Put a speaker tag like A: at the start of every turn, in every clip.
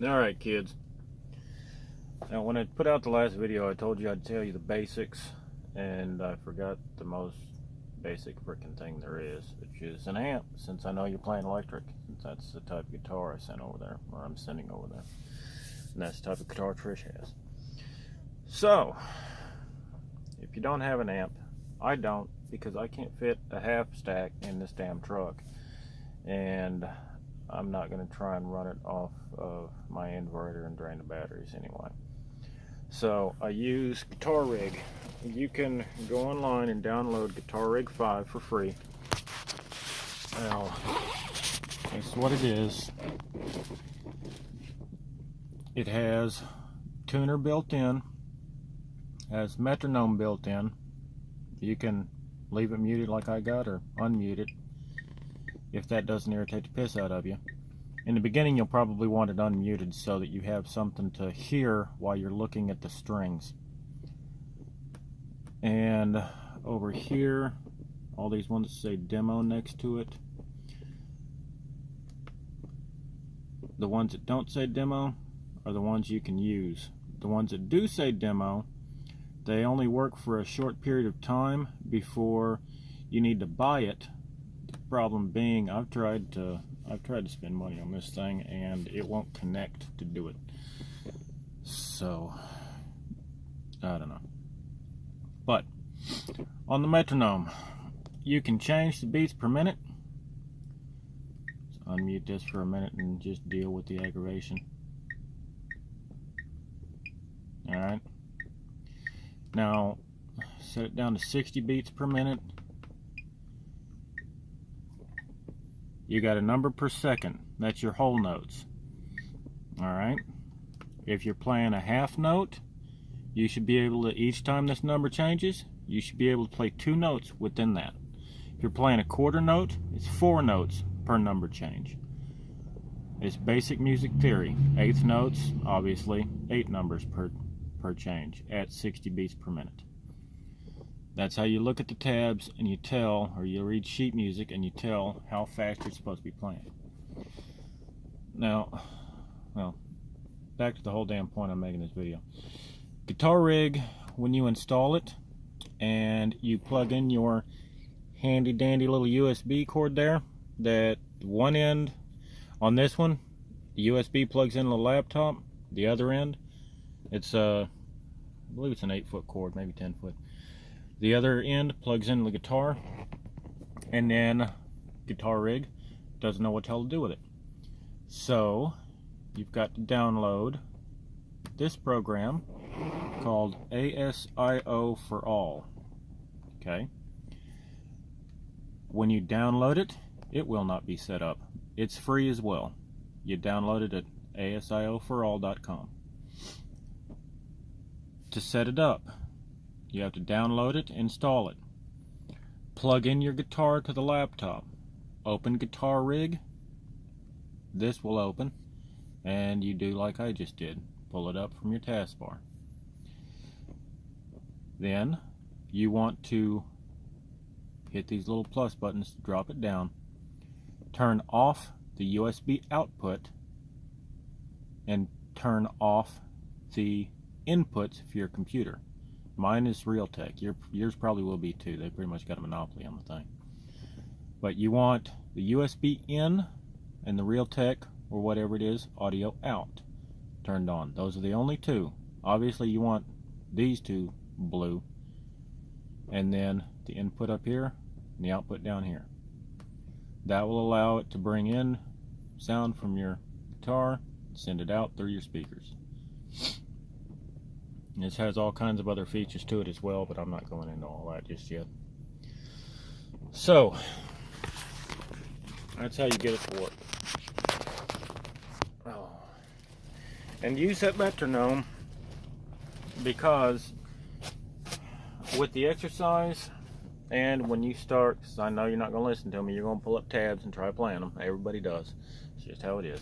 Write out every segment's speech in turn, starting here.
A: Alright kids, now when I put out the last video I told you I'd tell you the basics, and I forgot the most basic freaking thing there is, which is an amp, since I know you're playing electric, since that's the type of guitar I sent over there, or I'm sending over there, and that's the type of guitar Trish has. So, if you don't have an amp, I don't, because I can't fit a half stack in this damn truck, and I'm not going to try and run it off of my inverter and drain the batteries anyway. So I use Guitar Rig. You can go online and download Guitar Rig 5 for free. Now, that's what it is. It has tuner built in, has metronome built in. You can leave it muted like I got, or unmute it if that doesn't irritate the piss out of you. In the beginning you'll probably want it unmuted so that you have something to hear while you're looking at the strings. And over here, all these ones that say demo next to it, the ones that don't say demo are the ones you can use. The ones that do say demo, they only work for a short period of time before you need to buy it. Problem being, I've tried to spend money on this thing and it won't connect to do it. So I don't know. But on the metronome, you can change the beats per minute. So unmute this for a minute and just deal with the aggravation. Alright. Now set it down to 60 beats per minute. You got a number per second. That's your whole notes. Alright. If you're playing a half note, you should be able to, each time this number changes, you should be able to play 2 notes within that. If you're playing a quarter note, it's 4 notes per number change. It's basic music theory. Eighth notes, obviously, 8 numbers per change at 60 beats per minute. That's how you look at the tabs and you tell, or you read sheet music and you tell how fast you're supposed to be playing. Now, well, back to the whole damn point I'm making this video. Guitar Rig, when you install it and you plug in your handy dandy little USB cord there, that one end on this one, the USB plugs into the laptop, the other end, it's I believe it's an 8-foot cord, maybe 10 foot. The other end plugs into the guitar, and then Guitar Rig doesn't know what the hell to do with it. So you've got to download this program called ASIO for All. Okay. When you download it, it will not be set up. It's free as well. You download it at asioforall.com. To set it up, you have to download it, install it, plug in your guitar to the laptop, open Guitar Rig, this will open, and you do like I just did, pull it up from your taskbar. Then you want to hit these little plus buttons to drop it down, turn off the USB output, and turn off the inputs for your computer. Mine is Realtek. Yours probably will be too. They pretty much got a monopoly on the thing. But you want the USB in and the Realtek, or whatever it is, audio out turned on. Those are the only two. Obviously you want these two blue, and then the input up here and the output down here. That will allow it to bring in sound from your guitar, send it out through your speakers. This has all kinds of other features to it as well, but I'm not going into all that just yet. So, that's how you get it to work. Oh. And use that metronome, because with the exercise and when you start, because I know you're not going to listen to me, you're going to pull up tabs and try playing them. Everybody does. It's just how it is.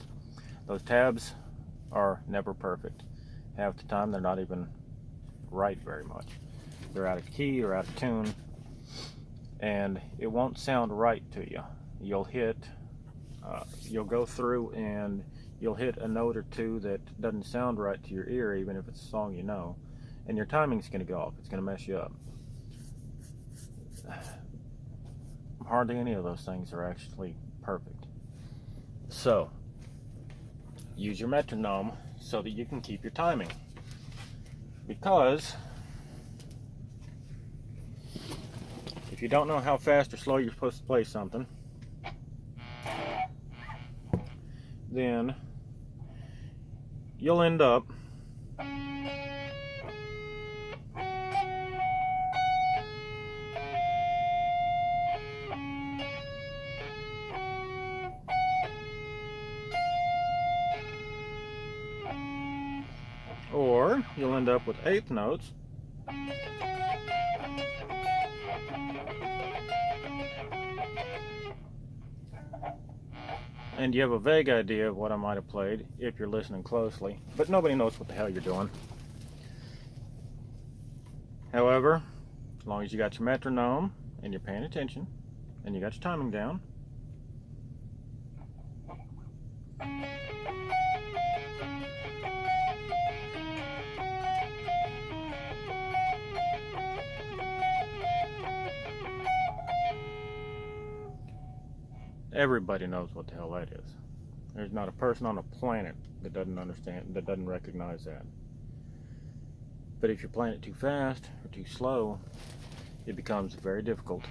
A: Those tabs are never perfect. Half the time they're not even right very much. They're out of key or out of tune, and it won't sound right to you. You'll hit, you'll go through and you'll hit a note or two that doesn't sound right to your ear, even if it's a song you know, and your timing's going to go off. It's going to mess you up. Hardly any of those things are actually perfect. So, use your metronome so that you can keep your timing. Because if you don't know how fast or slow you're supposed to play something, then you'll end up with eighth notes, and you have a vague idea of what I might have played if you're listening closely, but nobody knows what the hell you're doing. However, as long as you got your metronome and you're paying attention and you got your timing down, everybody knows what the hell that is. There's not a person on the planet that doesn't understand, that doesn't recognize that. But if you're playing it too fast or too slow, it becomes very difficult.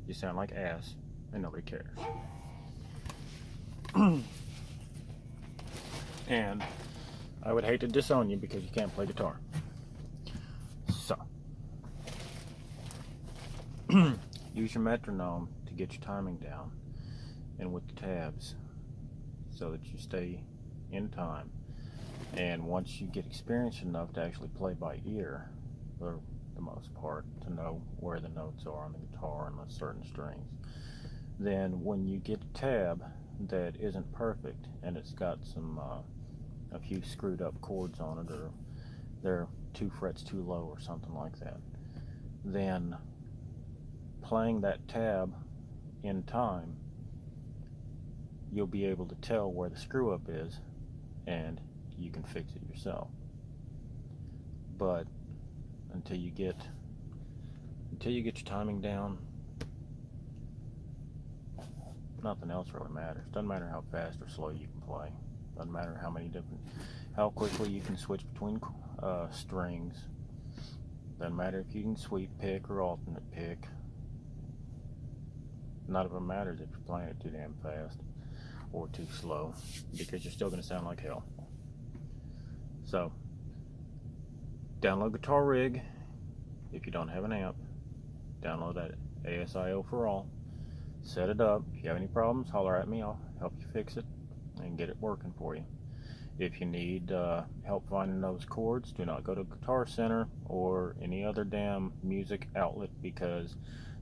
A: You sound like ass, and nobody cares. And I would hate to disown you because you can't play guitar. So, use your metronome to get your timing down, and with the tabs, so that you stay in time. And once you get experienced enough to actually play by ear, for the most part, to know where the notes are on the guitar and on certain strings, then when you get a tab that isn't perfect and it's got some a few screwed up chords on it, or they're 2 frets too low or something like that, then playing that tab in time, you'll be able to tell where the screw up is, and you can fix it yourself. But until you get your timing down, nothing else really matters. Doesn't matter how fast or slow you can play. Doesn't matter how quickly you can switch between strings. Doesn't matter if you can sweep pick or alternate pick. None of it matters if you're playing it too damn fast or too slow, because you're still going to sound like hell. So, download Guitar Rig. If you don't have an amp, download that ASIO for all. Set it up. If you have any problems, holler at me. I'll help you fix it and get it working for you. If you need help finding those chords, do not go to Guitar Center or any other damn music outlet, because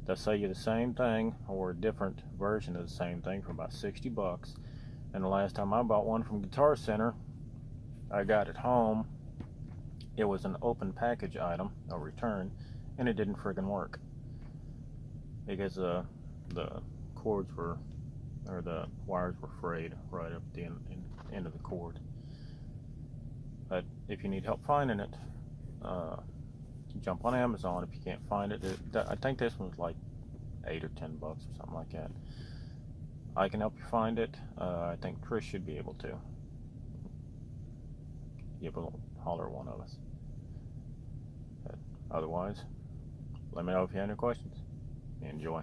A: they'll sell you the same thing or a different version of the same thing for about 60 bucks. And the last time I bought one from Guitar Center, I got it home. It was an open package item, a return, and it didn't friggin' work. Because the cords were, or the wires were frayed right up the end of the cord. But if you need help finding it, jump on Amazon. If you can't find it, I think this one was like 8 or 10 bucks or something like that. I can help you find it. I think Chris should be able to. Give a holler at one of us. But otherwise, let me know if you have any questions. Enjoy.